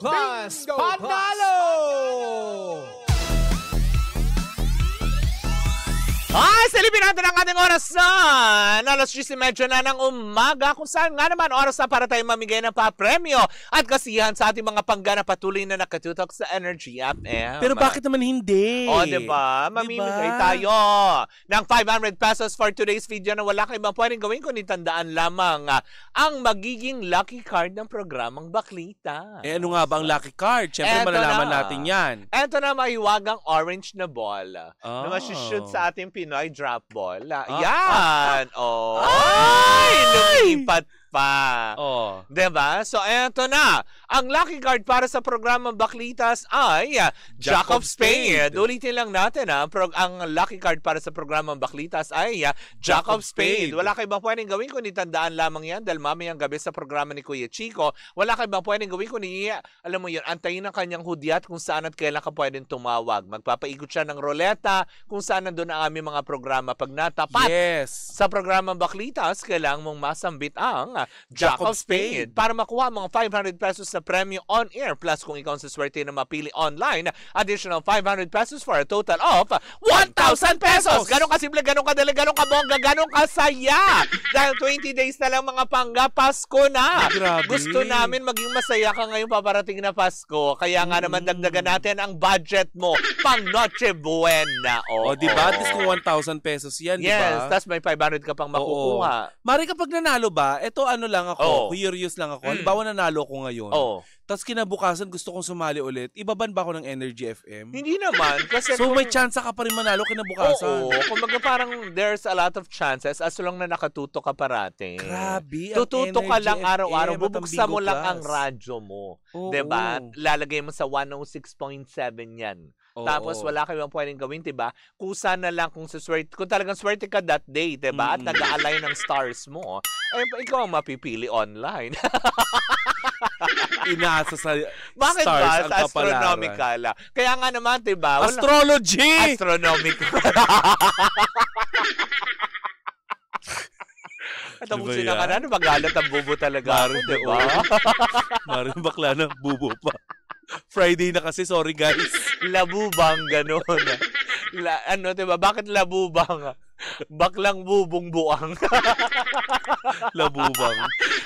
Plus Panalo! Ay, silipin natin ang ating oras na alas 10:30 na ng umaga kung saan nga naman oras na para tayo mamigay ng papremyo at kasiyahan sa ating mga panggana patuloy na nakatutok sa Energy FM. Pero bakit naman hindi? O, diba? Mamimigay tayo ng 500 pesos for today's video na wala kayong pwedeng gawin kundi tandaan lamang ang magiging lucky card ng programang Baklita. Eh ano nga ba ang lucky card? Siyempre malalaman natin yan. Eto na, mahiwagang orange na ball na masushoot sa ating Pinoy drop ball. Yan! Ay! Lumipat pa. Diba? So, eto na. Ang lucky card para sa programang Baklitas ay Jack of Spades. Ulitin lang natin ang lucky card para sa programang Baklitas ay Jack of Spades. Wala kayo bang pwedeng gawin kundi tandaan lamang yan dahil mamayang gabi sa programa ni Kuya Chico. Wala kayo bang pwedeng gawin kundi, alam mo yun, antayin ang kanyang hudyat kung saan at kailan ka pwedeng tumawag. Magpapaikot siya ng roleta kung saan nandun ang aming mga programa. Pag natapat sa programang Baklitas, kailangan mong masambit ang Jack of Spades para makuha mga 500 pesos na premyo on air. Plus kung ikaw sa swerte na mapili online, additional 500 pesos for a total of 1,000 pesos. Ganun kasimple, ganun kadali, ganun kabongga, ganun kasaya. Dahil 20 days na lang mga pangga, Pasko na. Gusto namin maging masaya ka ngayong paparating na Pasko. Kaya nga naman dagdagan natin ang budget mo pang Noche Buena. Diba? At least kung 1,000 pesos yan, diba? Yes, tas may 500 ka pang makukuha. Mari kapag nanalo ba, ito ano lang ako, curious lang ako. Halimbawa nanalo ko ngayon. Tapos kinabukasan gusto kong sumali ulit. Ibaban ba ako ng Energy FM? Hindi naman. Kasi so may chance ka pa rin manalo kinabukasan. Kumbaga parang there's a lot of chances as long na nakatuto ka parate. Grabe. Tututo ka lang araw-araw. Bubuksan mo lang ang radyo mo. Diba? Lalagay mo sa 106.7 yan. Tapos wala kayong pwedeng gawin, diba? Kusa na lang kung talagang swerte ka that day, diba? At nag-a-align ng stars mo. Ikaw ang mapipili online. Inaasa sa bakit stars ba? ang Sa astronomical. Kaya nga naman, diba? Astrology! Astronomical. Tapusin na ka na. Magalat ang bubo talaga ako, diba? Maring bakla ng bubo pa. Friday na kasi, sorry guys. Labubang, ganun. Diba? Bakit labubang? Baklang bubong buang. Labubang.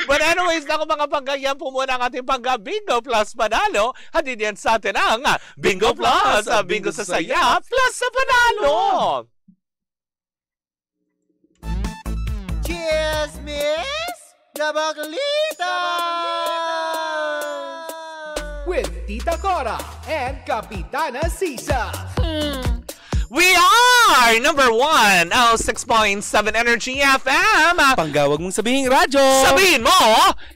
But anyways, naku mga pagganyan po muna ang ating pagka-Bingo Plus Panalo. Hatid yan sa atin ang Bingo Plus. Bingo sa saya, plus sa panalo. Cheers, Miss Baklita! With Tita Cora and Kapitana Sisa. We are number 1, 6.7 Energy FM. Panggawag mong sabihin radyo. Sabihin mo,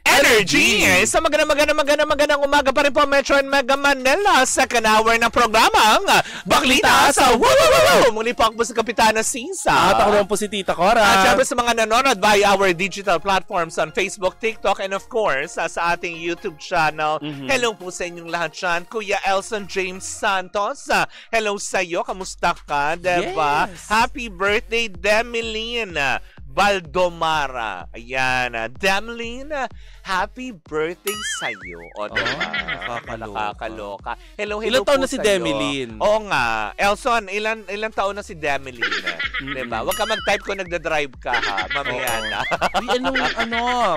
Energy. Sa magandang umaga pa rin po, Metro and Mega Manila. Second hour ng programang Baklita sa Woo! Muli po ako po sa Kapitana Sisa. At ako naman po si Tita Cora. At syempre sa mga nanonood via our digital platforms on Facebook, TikTok, and of course, sa ating YouTube channel. Hello po sa inyong lahat dyan. Kuya Elson James Santos. Hello sa iyo. Kamusta ka, diba? Yes. Happy birthday, Demeline Baldomara. Ayan, Demeline, happy birthday sa'yo. Diba? Nakakaloka. Hello ilang taon na si sa'yo. Demeline? Oo nga. Elson, ilang taon na si Demeline? Diba? Huwag ka mag-type kung nagda-drive ka, ha? Mamaya na.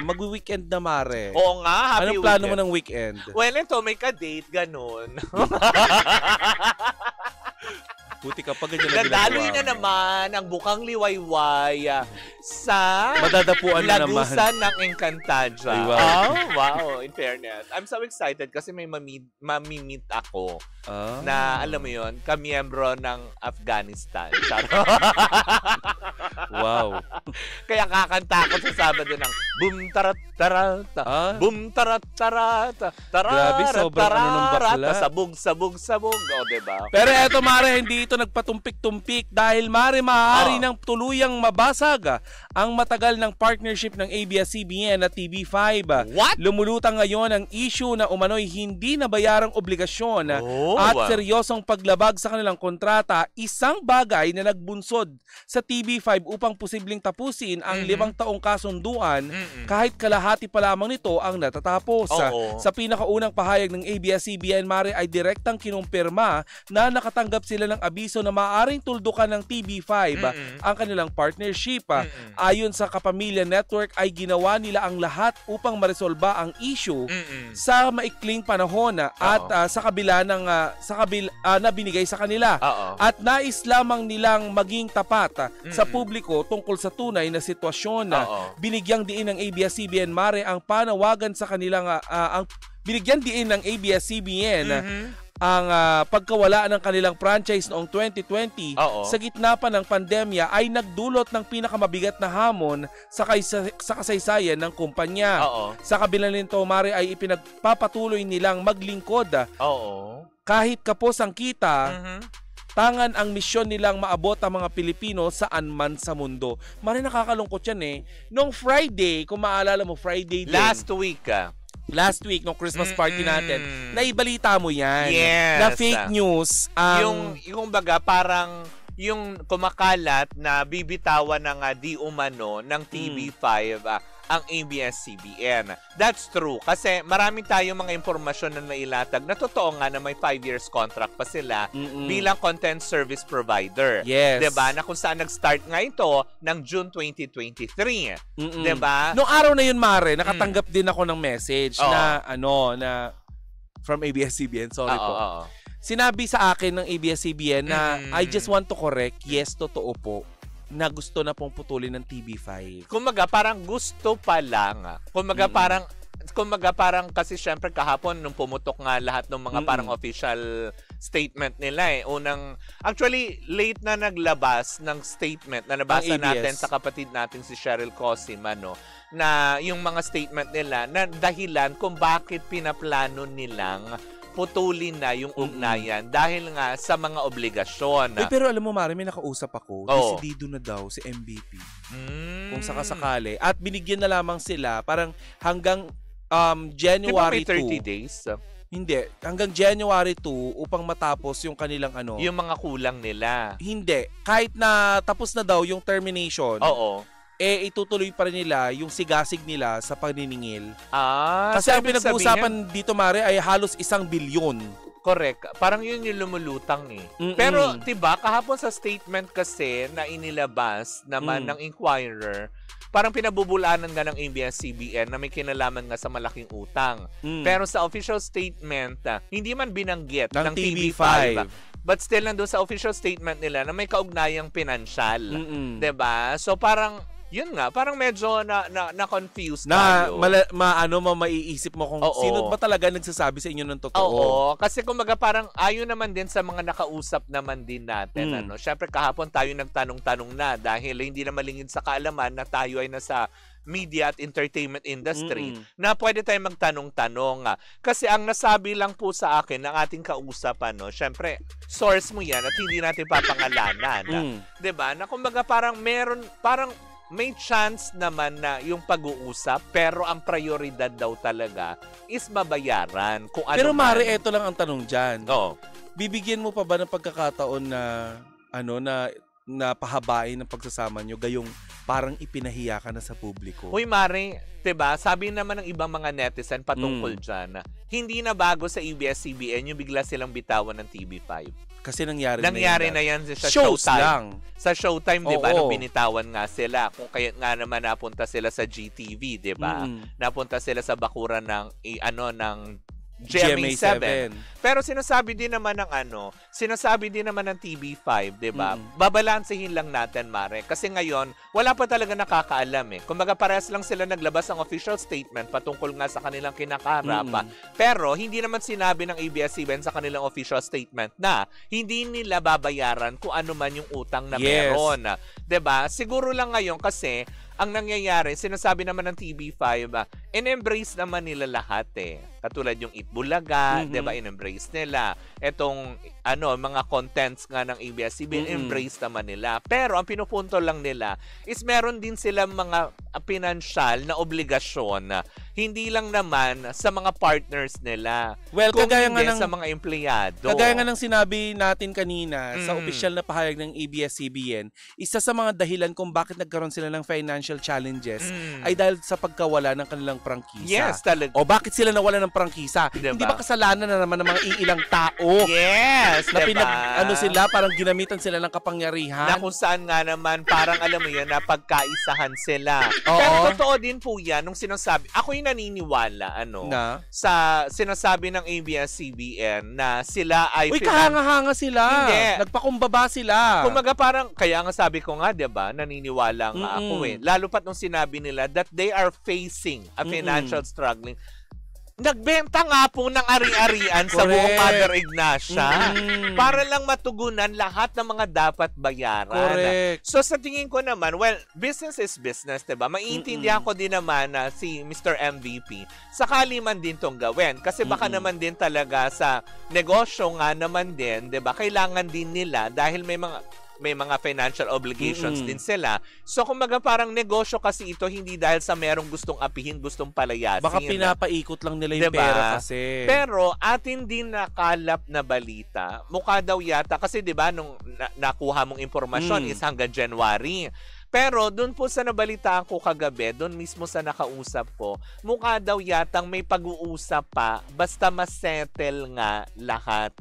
Mag-weekend na, Mare. Oo nga, happy anong plano mo ng weekend? Well, ito, may ka-date, ganun. Buti kapag ganyan Nadaloy na naman ang bukang liwayway sa madadapuan na naman lagusan ng Encantadia. Ay, wow. Wow, in fairness. I'm so excited kasi may mamimit ako na, alam mo yun, kamiyembro ng Afghanistan. Wow. Kaya kakanta ako sa Sabado ng Boom tarat tarata, boom tarat tarata, grabe, sobrang ano ng bakla. Sabog. O, diba? Pero eto, Mare, hindi ito nagpatumpik-tumpik dahil maaari ng tuluyang mabasag ang matagal ng partnership ng ABS-CBN at TV5. What? Lumulutang ngayon ang issue na umano'y hindi nabayarang obligasyon at seryosong paglabag sa kanilang kontrata, isang bagay na nagbunsod sa TV5 upang posibleng tapusin ang 5 taong kasunduan kahit kalahati pa lamang nito ang natatapos. Sa pinakaunang pahayag ng ABS-CBN, Mare, ay direktang kinumpirma na nakatanggap sila ng abiso na maaaring tuldukan ng TV5 ang kanilang partnership. Ayon sa Kapamilya Network ay ginawa nila ang lahat upang maresolba ang issue sa maikling panahon at sa kabila ng na binigay sa kanila. At nais lamang nilang maging tapat sa publiko tungkol sa tunay na sitwasyon. Binigyang diin ng ABS-CBN, Mare, ang panawagan sa kanilang binigyan diin ng ABS-CBN ang pagkawala ng kanilang franchise noong 2020 sa gitna pa ng pandemya ay nagdulot ng pinakamabigat na hamon sa kasaysayan ng kumpanya. Sa kabila nito, Mare, ay ipinagpapatuloy nilang maglingkod. Kahit kapos ang kita, tangan ang misyon nilang maabot ang mga Pilipino saan man sa mundo. Mare, nakakalungkot yan Noong Friday, kung maalala mo, Friday din. Last week, nung Christmas party natin, naibalita mo yan. Yes. Na fake news. Yung baga, parang yung kumakalat na bibitawan ng di umano ng TV5 ang ABS-CBN. That's true. Kasi marami tayong mga impormasyon na nailatag na totoo nga na may 5 years contract pa sila bilang content service provider. Yes. Diba? Na kung saan nag-start nga ito ng June 2023. Diba? Noong araw na yun, Mare, nakatanggap din ako ng message na from ABS-CBN. Sorry po. Sinabi sa akin ng ABS-CBN na I just want to correct, yes, totoo po, na gusto na pong putulin ng TV5. Kumaga, parang gusto pa lang. Kumaga, parang kasi syempre kahapon nung pumutok nga lahat ng mga parang official statement nila actually, late na naglabas ng statement na nabasa natin sa kapatid natin si Cheryl Cosima, na yung mga statement nila na dahilan kung bakit pinaplano nilang putulin na yung ugnayan dahil nga sa mga obligasyon. Pero alam mo, Mare, may nakausap ako. Desidido na daw si MVP. Kung sakasakali. At binigyan na lamang sila parang hanggang January 2. Diba may 30 days? Hindi. Hanggang January 2 upang matapos yung kanilang Yung mga kulang nila. Hindi. Kahit na tapos na daw yung termination. Itutuloy pa rin nila yung sigasig nila sa pagniningil. Kasi ang pinag-uusapan dito, Mare, ay halos 1 bilyon. Correct. Parang yun yung lumulutang Pero, diba, kahapon sa statement kasi na inilabas naman ng Inquirer, parang pinabubulaanan nga ng ABS-CBN na may kinalaman nga sa malaking utang. Pero sa official statement, hindi man binanggit ng TV5. But still, nandun sa official statement nila na may kaugnayang pinansyal. Diba? So, parang yun nga, parang medyo na-confused tayo. Maiisip mo kung sino ba talaga nagsasabi sa inyo ng totoo. Kasi kumbaga parang ayon naman din sa mga nakausap naman din natin. Syempre kahapon tayo nagtanong-tanong na dahil hindi na malingid sa kaalaman na tayo ay nasa media at entertainment industry na pwede tayong magtanong-tanong. Kasi ang nasabi lang po sa akin ng ating kausap, syempre, source mo yan at hindi natin papangalanan. Diba? Na kumbaga parang may chance naman na yung pag-uusap pero ang prioridad daw talaga is mabayaran. Kung ano pero Mare, eto lang ang tanong dyan. Bibigyan mo pa ba ng pagkakataon na pahabain ng pagsasama nyo gayong parang ipinahiya ka na sa publiko? Uy, Mare, diba? Sabi naman ng ibang mga netizen patungkol dyan, hindi na bago sa ABS-CBN yung bigla silang bitawan ng TV5. Kasi nangyari na yan sa shows Showtime. Lang. Sa Showtime, di ba? Nung binitawan nga sila. Kung kaya nga naman napunta sila sa GTV, di ba? Napunta sila sa bakuran ng GMA7. Pero sinasabi din naman ng TV5, 'di ba? Babalansehin lang natin, Mare, kasi ngayon wala pa talaga nakakaalam Kumbaga parehas lang sila naglabas ng official statement patungkol nga sa kanilang kinakaharap. Pero hindi naman sinabi ng ABS-CBN sa kanilang official statement na hindi nila babayaran kung ano man yung utang na meron. 'Di ba? Siguro lang ngayon kasi ang nangyayari, sinasabi naman ng TV5, in-embrace naman nila lahat Katulad yung Itbulaga, 'di ba? In-embrace nila. Etong mga contents nga ng ABS-CBN, embrace naman nila. Pero ang pinupunto lang nila is meron din silang mga pinansyal na obligasyon hindi lang naman sa mga partners nila. Well, kagaya nga sa mga empleyado. Kagaya nga ng sinabi natin kanina sa opisyal na pahayag ng ABS-CBN, isa sa mga dahilan kung bakit nagkaroon sila ng financial challenges ay dahil sa pagkawala ng kanilang prangkisa. Yes, talaga. O bakit sila nawala ng prangkisa? Diba? Hindi ba kasalanan na naman ng mga iilang tao? Yes, na sila, parang ginamitan sila ng kapangyarihan. Na kung saan nga naman, parang alam mo yan, na pagkaisahan sila. Oo. Pero totoo din po yan, nung sinasabi, ako yung naniniwala, sa sinasabi ng ABS-CBN na sila ay... Uy, kahanga-hanga sila. Hindi. Nagpakumbaba sila. Kumaga parang, kaya nga sabi ko nga, diba, naniniwala nga ako Lalo pat nung sinabi nila that they are facing a financial struggling. Nagbenta nga po ng ari-arian sa buong Mother Ignacia para lang matugunan lahat ng mga dapat bayaran. Correct. So sa tingin ko naman, well, business is business, diba? Maiintindihan ko din naman na si Mr. MVP, sakali man din tong gawin. Kasi baka naman din talaga sa negosyo nga naman din, diba? Kailangan din nila dahil may mga financial obligations din sila. So, kumbaga parang negosyo kasi ito, hindi dahil sa merong gustong apihin, gustong palayasin. Baka pinapaikot lang nila yung pera kasi. Pero, atin din nakalap na balita, mukha daw yata, kasi diba, nung nakuha mong impormasyon is hanggang January. Pero, dun po sa nabalitaan ko kagabi, dun mismo sa nakausap ko, mukha daw yatang may pag-uusap pa, basta masettle nga lahat.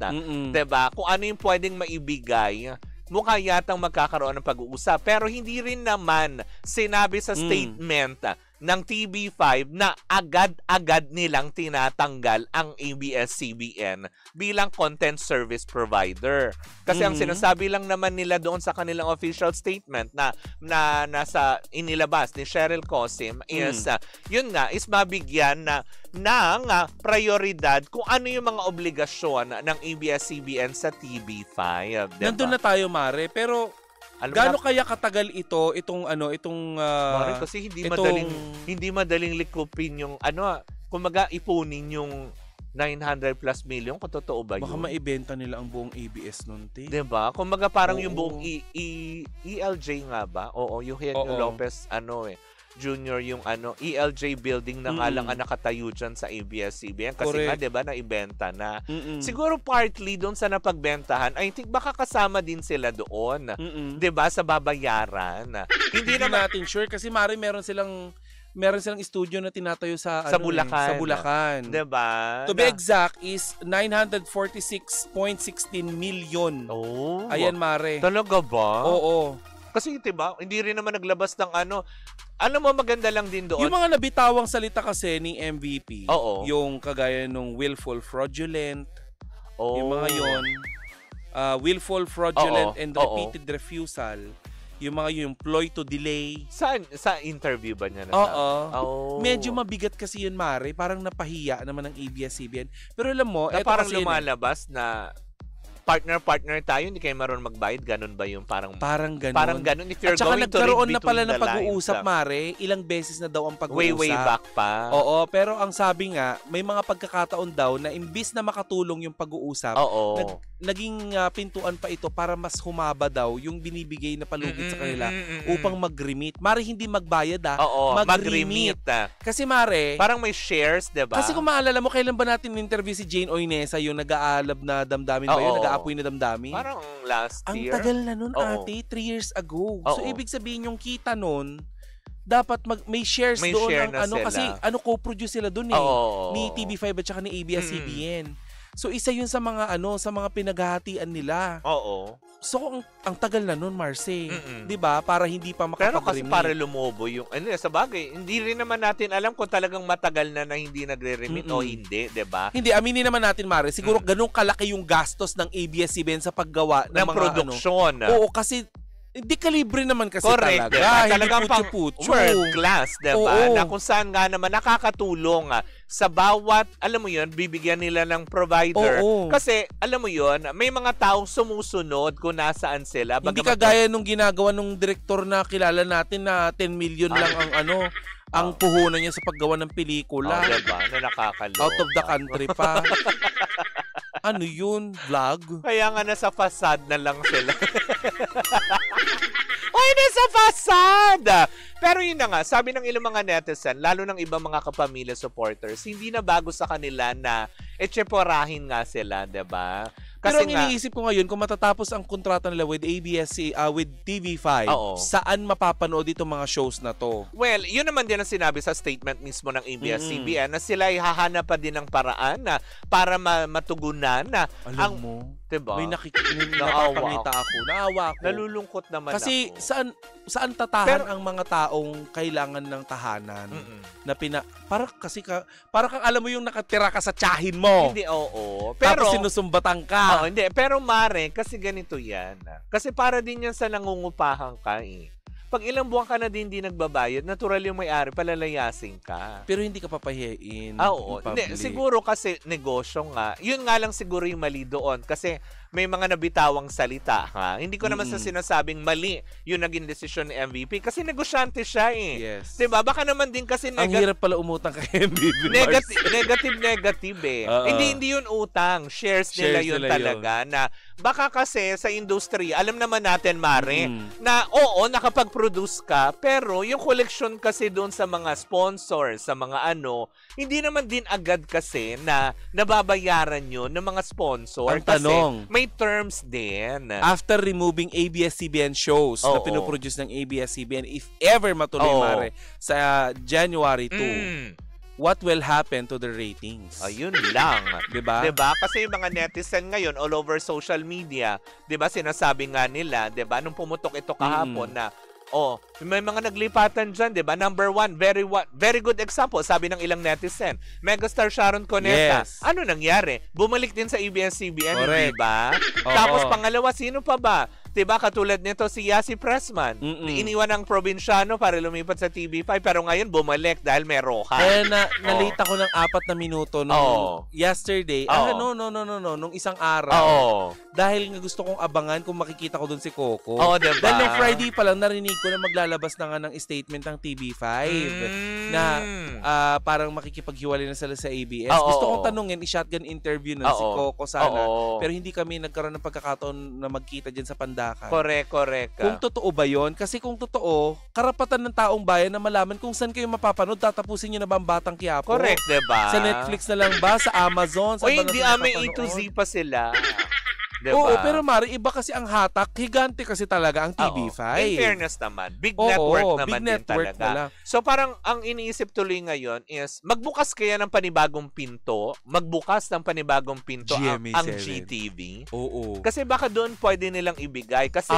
Diba? Kung ano yung pwedeng maibigay, mukha yatang magkakaroon ng pag-uusap. Pero hindi rin naman sinabi sa statement ng TV5 na agad-agad nilang tinatanggal ang ABS-CBN bilang content service provider. Kasi ang sinasabi lang naman nila doon sa kanilang official statement na nasa inilabas ni Cheryl Cosim is, yun nga, is mabigyan ng prioridad kung ano yung mga obligasyon ng ABS-CBN sa TV5. Diba? Nandun na tayo, Mare, pero gaano kaya katagal itong Mare, kasi hindi madaling likupin yung kumaga ipunin yung 900 plus million, kung totoo ba yun? Baka maibenta nila ang buong ABS nun, te. Diba? Kumaga parang yung buong ELJ nga ba? Oo, Eugenio Lopez, Junior yung ELJ building na nga lang ang nakatayo dyan sa ABS-CBN. Kasi nga, diba, naibenta na. Siguro partly doon sa napagbentahan, I think baka kasama din sila doon. Diba, sa babayaran. Hindi natin sure kasi Mari meron silang studio na tinatayo sa Bulacan. Sa Bulacan. Diba? To be exact is 946.16 million. Oh. Ayan, Mare. Talaga ba? Oo. Kasi diba, hindi rin naman naglabas ng Alam mo, maganda lang din doon. Yung mga nabitawang salita kasi ni MVP, Oo. yung kagaya nung willful fraudulent, yung mga yon, willful fraudulent and repeated refusal, yung mga yung ploy to delay. Sa interview ba niya? Medyo mabigat kasi yun, Mare. Parang napahiya naman ng ABS-CBN. Pero alam mo, na parang lumalabas na partner tayo, hindi kayo marunong magbayad, ganun ba yung parang ganun. Parang ganun. If you're at saka going nagkaroon to read na pala ng between the pag-uusap, lines, Mare, ilang beses na daw ang pag-uusap. Way back pa. Oo, pero ang sabi nga, may mga pagkakataon daw na imbis na makatulong yung pag-uusap, naging pintuan pa ito para mas humaba daw yung binibigay na palugit sa kanila upang mag-remit. Mare, hindi magbayad mag-remit. Kasi Mare, parang may shares, diba? Kasi kung maalala mo, kailan ba natin interview si Jane Oinesa, yung nag-aalab na damdamin ba yun? Nag-aapoy na damdamin? Parang last year. Ang tagal na nun, ate. 3 years ago. So, ibig sabihin yung kita nun, dapat may shares doon ng kasi co-produce sila doon ni TV5 at saka ni ABS-CBN. So isa yun sa mga sa mga pinaghahatian nila. Oo. So ang tagal na nun, Marce. 'Di ba? Para hindi pa makapag-remit. Pero kasi para lumobo yung sa bagay, hindi rin naman natin alam kung talagang matagal na hindi nagre-remit o hindi, 'di ba? Hindi, aminin naman natin, Mare. Siguro ganun kalaki yung gastos ng ABS-CBN sa paggawa ng mga produksyon. Oo, kasi hindi kalibre naman kasi correct, talaga. Diba? Hindi talagang putyo-putyo. World class, diba? Na kung saan nga naman nakakatulong sa bawat, alam mo yun, bibigyan nila ng provider. Kasi, alam mo yun, may mga taong sumusunod kung nasaan sila. Hindi kagaya nung ginagawa nung direktor na kilala natin na 10 million lang ang puhunan niya sa paggawa ng pelikula. Diba? Na nakakaloka. Out of the country pa. Ano yun? Vlog? Kaya nga nasa facade na lang sila. Oy, nasa facade! Pero yun na nga, sabi ng ilang mga netizen, lalo ng ibang mga kapamilya supporters, hindi na bago sa kanila na etseporahin nga sila, diba? Pero ang iniisip ko ngayon, kung matatapos ang kontrata nila with with TV5, saan mapapanood itong mga shows na to? Well, yun naman din ang sinabi sa statement mismo ng ABS-CBN na sila ay hahanap pa din ng paraan na para matugunan na alam mo, diba? May nakapangita ako. Naawa ako. Nalulungkot naman kasi ako. Saan tatahan ang mga taong kailangan ng tahanan na para kang alam mo yung nakatira ka sa tiyahin mo. Hindi, oo. Pero tapos sinusumbatan ka. Oo, hindi. Pero Mare, kasi ganito yan. Kasi para din yan sa nangungupahan ka eh. Pag ilang buwan ka na din hindi nagbabayad, natural yung may-ari, palalayasin ka. Pero hindi ka papahiyain. Oo. Hindi, siguro kasi negosyo nga. Yun nga lang siguro yung mali doon. Kasi may mga nabitawang salita, ha? Hindi ko naman sa sinasabing mali yung naging desisyon ni MVP kasi negosyante siya eh. Yes. Diba? Baka naman din kasi ang hirap pala umutang kay MVP. Negative eh. Hindi yun utang. Shares nila yun talaga na baka kasi sa industry, alam naman natin, Mare, na oo, nakapag-produce ka, pero yung collection kasi doon sa mga sponsors, sa mga hindi naman din agad kasi na nababayaran yun ng mga sponsor. Ang tanong, kasi may terms din. After removing ABS-CBN shows na pinoproduce ng ABS-CBN, if ever matuloy, Mare, sa January 2, what will happen to the ratings? Ayun lang. Diba? Kasi yung mga netizen ngayon all over social media, diba, sinasabi nga nila, diba, nung pumutok ito kahapon na, may mga naglipatan dyan, diba? Number one, very good example, sabi ng ilang netizen, Megastar Sharon Cuneta. Yes. Ano nangyari? Bumalik din sa ABS-CBN, diba? Tapos pangalawa, sino pa ba? Diba, katulad nito si Yasi Pressman. Iniwan ng probinsyano para lumipat sa TV5 pero ngayon bumalik dahil may roha. Kaya nalate ako ng 4 na minuto nung yesterday. Nung isang araw. Dahil nga gusto kong abangan kung makikita ko dun si Coco. Diba? Dahil nung Friday pa lang narinig ko na maglalabas na nga ng statement ng TV5 na parang makikipaghiwalay na sila sa ABS. Gusto kong tanungin, i-shotgun interview na si Coco sana. Pero hindi kami nagkaroon ng pagkakataon na magkita dyan sa Pandakan. Correct. Kung totoo ba yun? Kasi kung totoo, karapatan ng taong bayan na malaman kung saan kayo mapapanood. Tatapusin nyo na ba ang Batang Quiapo? Correct, diba? Sa Netflix na lang ba? Sa Amazon? Sa hindi may A to Z pa sila. Diba? Oo, pero Mari, iba kasi ang hatak. Higante kasi talaga ang TV5. In fairness naman, big network naman big din network talaga. So parang ang iniisip tuloy ngayon is magbukas kaya ng panibagong pinto, GMA7. ang GTV. Oo. Kasi baka doon pwede nilang ibigay. Kasi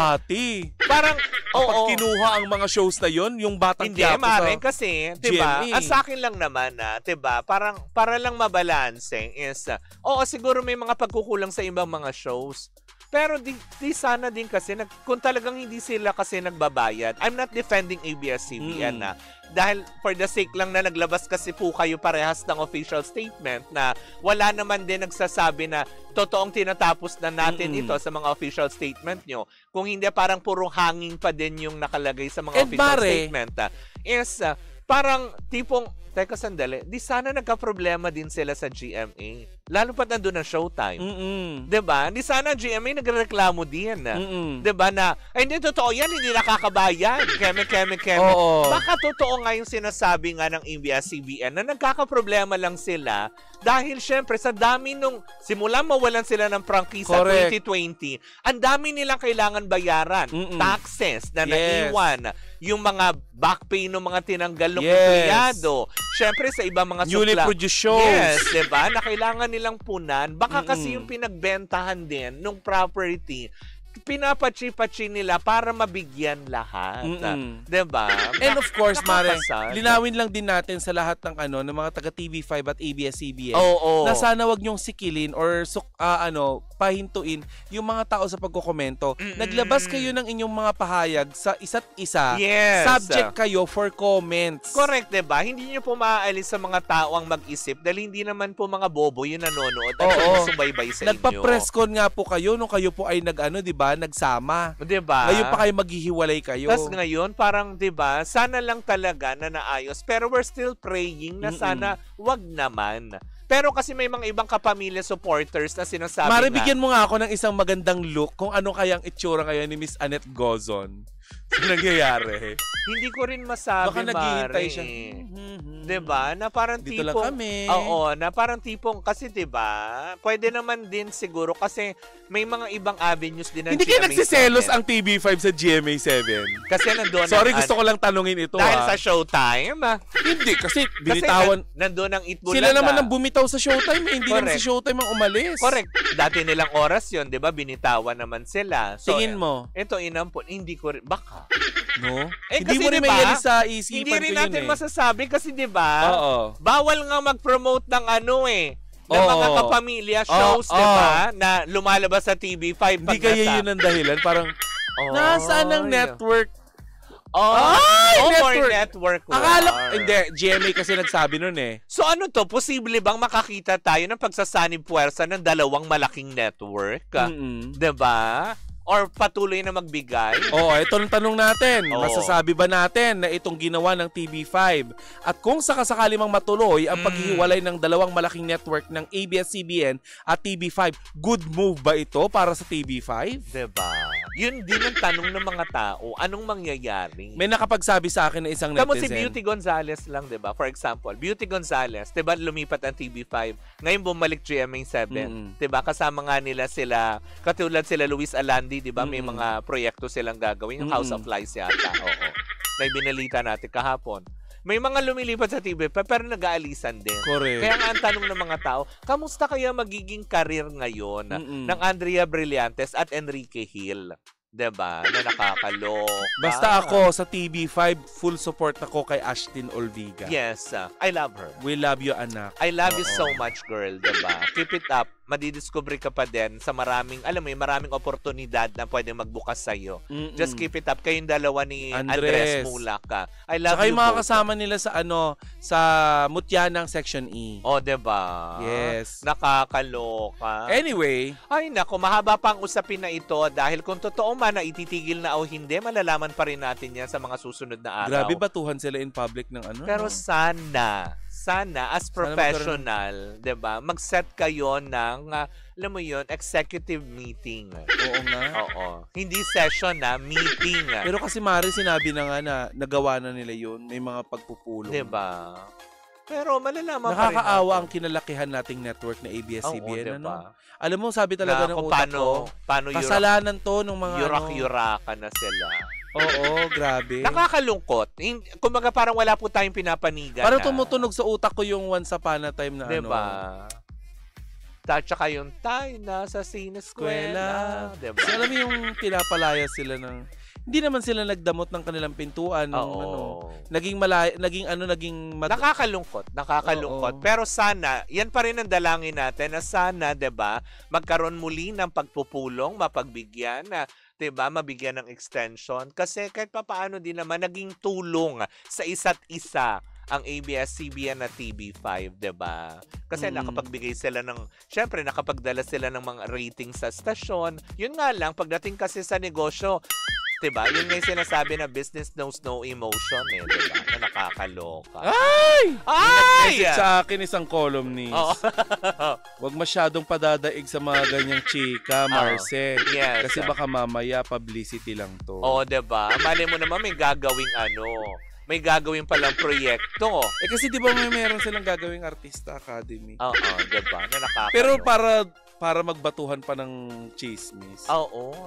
parang, kapag kinuha ang mga shows na yon, yung Batang Quiapo sa Mare, kasi, diba, ang sa akin lang naman diba, parang para lang mabalanse is, siguro may mga pagkukulang sa ibang mga shows. Pero di sana din kasi kung talagang hindi sila kasi nagbabayad. I'm not defending ABS-CBN dahil for the sake lang na naglabas kasi po kayo parehas ng official statement na wala naman din nagsasabi na totoong tinatapos na natin ito sa mga official statement nyo. Kung hindi, parang puro hanging pa din yung nakalagay sa mga official statement. Parang tipong, teka sandali, di sana nagka-problema din sila sa GMA. Lalo pa nandun ang Showtime. Diba? Di sana GMA nagreklamo din. Diba na, hindi totoo yan, hindi nakakabayan. Keme. Baka totoo nga yung sinasabi nga ng ABS-CBN na nagkaka-problema lang sila dahil syempre sa dami nung simula mawalan sila ng prangkisa 2020, ang dami nilang kailangan bayaran. Taxes na naiwan. Yung mga back pay ng mga tinanggal ng empleyado. Syempre sa ibang mga newly produced shows. Yes, diba? Na kailangan nilang punan. Baka kasi yung pinagbentahan din ng property, pinapachi-pachi nila para mabigyan lahat. Diba? And of course, Mare, linawin lang din natin sa lahat ng ng mga taga TV5 at ABS-CBN na sana wag nyong sikilin or pahintuin yung mga tao sa pagkokomento. Naglabas kayo ng inyong mga pahayag sa isa't isa. Yes. Subject kayo for comments. Correct, diba? Hindi nyo po maaalis sa mga tao ang mag-isip dahil hindi naman po mga bobo yung nanonood at sumusubaybay sa inyo. Nagpa-press con nga po kayo nung kayo po ay diba, nagsama. Diba? Ngayon pa kayo maghihiwalay kayo. Tapos ngayon, parang diba, sana lang talaga na naayos. Pero we're still praying na sana wag naman. Pero kasi may mga ibang kapamilya supporters na sinasabi Mare, bigyan mo nga ako ng isang magandang look kung ano kayang itsura ngayon ni Miss Annette Gozon. Nangyayari. Hindi ko rin masabi, baka naghihintay siya. Diba? Na parang dito tipong... lang kami. Oo, na parang tipong... Kasi diba, pwede naman din siguro kasi may mga ibang avenues din ng Hindi kayo nagsiselos ang TV5 sa GMA7? Kasi nandun... Sorry, gusto ko lang tanungin ito. Dahil sa Showtime? Hindi, kasi binitawan... nandun ang Itbulaga. Sila naman ang bumitaw sa Showtime. Hindi naman sa Showtime ang umalis. Correct. Dati nilang oras yun, diba? Binitawan naman sila. So, tingin mo? Ito, inampun. Hindi ko rin... Baka. No? Hindi mo rin diba, may yan sa isipan hindi rin natin masasabi kasi diba, bawal nga mag-promote ng ng mga kapamilya shows, diba, na lumalabas sa TV5. Hindi kaya yun ang dahilan. Parang, nasaan ang network? More network. Akala, hindi, GMA kasi nagsabi nun So ano to, posible bang makakita tayo ng pagsasanib puwersa ng dalawang malaking network? Diba? Or patuloy na magbigay? Ito ang tanong natin. Masasabi ba natin na itong ginawa ng TV5 at kung sakasakali mang matuloy ang paghihiwalay ng dalawang malaking network ng ABS-CBN at TV5, good move ba ito para sa TV5? Diba? Yun din ang tanong ng mga tao. Anong mangyayari? May nakapagsabi sa akin na isang netizen. Tama si Beauty Gonzales lang, diba? For example, Beauty Gonzales, diba lumipat ang TV5. Ngayon bumalik GMA7. Diba? Kasama nga nila sila, katulad sila Luis Alandi, diba? May mga proyekto silang gagawin. Yung House of Lies yata. Na ibinalita natin kahapon. May mga lumilipat sa TV pero nag-aalisan din. Correct. Kaya nga ang tanong ng mga tao, kamusta kaya magiging karir ngayon ng Andrea Brillantes at Enrique Hill? Diba? Na nakakaloka. Basta ako sa TV5, full support ako kay Ashtin Olviga. Yes. I love her. We love you, anak. I love you so much, girl. Diba? Keep it up. Madidiscover ka pa din sa maraming, alam mo, maraming oportunidad na pwedeng magbukas sa'yo. Just keep it up. Kayong dalawa ni Andres Mulaka. I love saka you mga both. kasama nila sa sa Mutyanang Section E. Diba? Yes. Nakakaloka. Anyway. Ay, nako, mahaba pa ang usapin na ito dahil kung totoo man na ititigil na o hindi, malalaman pa rin natin yan sa mga susunod na araw. Grabe, batuhan sila in public ng Pero sana as professional, 'di ba? Mag-set kayo ng alam mo 'yon, executive meeting. Oo nga. Hindi session meeting. Pero kasi Mari sinabi na nga na nagawa na nila 'yon, may mga pagpupulong. 'Di ba? Pero malalaman pa rin. Nakakaawa ang kinalakihan nating network na ABS-CBN, diba? Alam mo, sabi talaga ng utak ko, paano kasalanan to ng mga yurak-yurakan na sila. Oo, grabe. Nakakalungkot. Kumbaga parang wala po tayong pinapanigan. Parang tumutunog sa utak ko yung Once Upon a Time na diba? Tsaka yung tayo na sa sineskwela. Diba? So, alam mo yung pinapalaya sila ng... Hindi naman sila nagdamot ng kanilang pintuan. Naging nakakalungkot. Pero sana, yan pa rin ang dalangin natin na sana, 'di ba, magkaroon muli ng pagpupulong, mapagbigyan na, 'di ba, mabigyan ng extension kasi kahit papaano din naman naging tulong sa isa't isa ang ABS-CBN na TV5, 'di ba? Kasi nakapagbigay sila ng, syempre nakapagdala sila ng mga rating sa stasyon. Yun nga lang, pagdating kasi sa negosyo, diba? Yun nga yung sinasabi na business knows no emotion diba? Na nakakaloka. Nag-message sa akin isang columnist. Huwag masyadong padadaig sa mga ganyang chika, Marce. Yes. Kasi baka mamaya publicity lang to. Diba? Mali mo naman may gagawing palang proyekto. Kasi di ba meron silang gagawing Artista Academy? Diba? Na nakakaloka. Pero para magbatuhan pa ng chismis.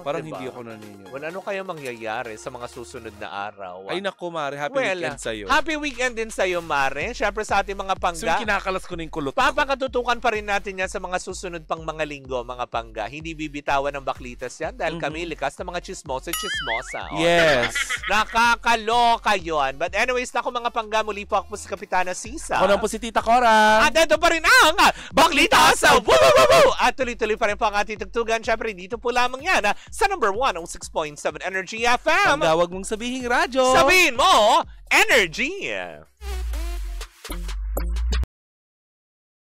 Parang diba? Hindi ako naniniwala. Well, ano kaya mangyayari sa mga susunod na araw? Ay naku, Mare. Happy weekend sa'yo. Happy weekend din sa'yo, Mare. Siyempre sa ating mga pangga. So, kinakalas ko na yung kulot. Papakatutukan pa rin natin yan sa mga susunod pang mga linggo, mga pangga. Hindi bibitawan ng baklitas yan dahil kami likas na mga chismosa. Yes. Diba? Nakakaloka yun. But anyways, ako mga pangga, muli po ako po si Kapitana Sisa. Ako na po si Tita Cora. At ito pa rin ang Baklitas sa Woo! At tuloy-tuloy pa rin po ang ating tugtugan. Siyempre, dito po lamang yan sa number 106.7 Energy FM. Ang tawag mong sabihing radyo. Sabihin mo, Energy!